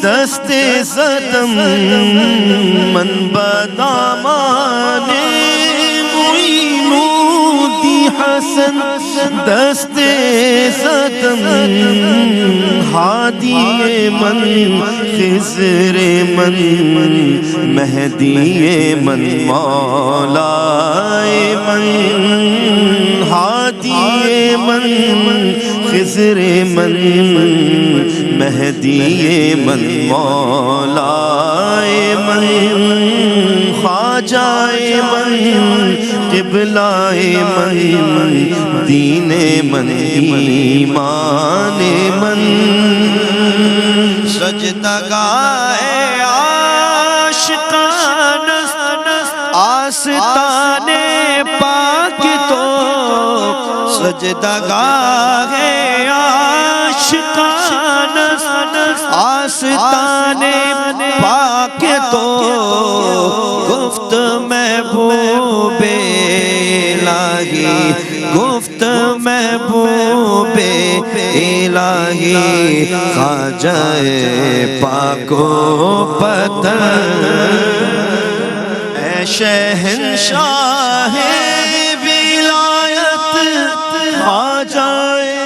دست ستم من بدامان معین دی حسن دست ستم ہادی من خضر من مہدی من مولا من ہادی من خضر من مہدی من مولائے من خواجہ من قبلہ من دین من ایمان من سجدگاہ عاشقان آستان پاک تو سجدگاہ عاشقان آستان پاک تو گفت محبوب الہی گفت محبوب الہی خواجہ پاک و پتن اے شہنشاہ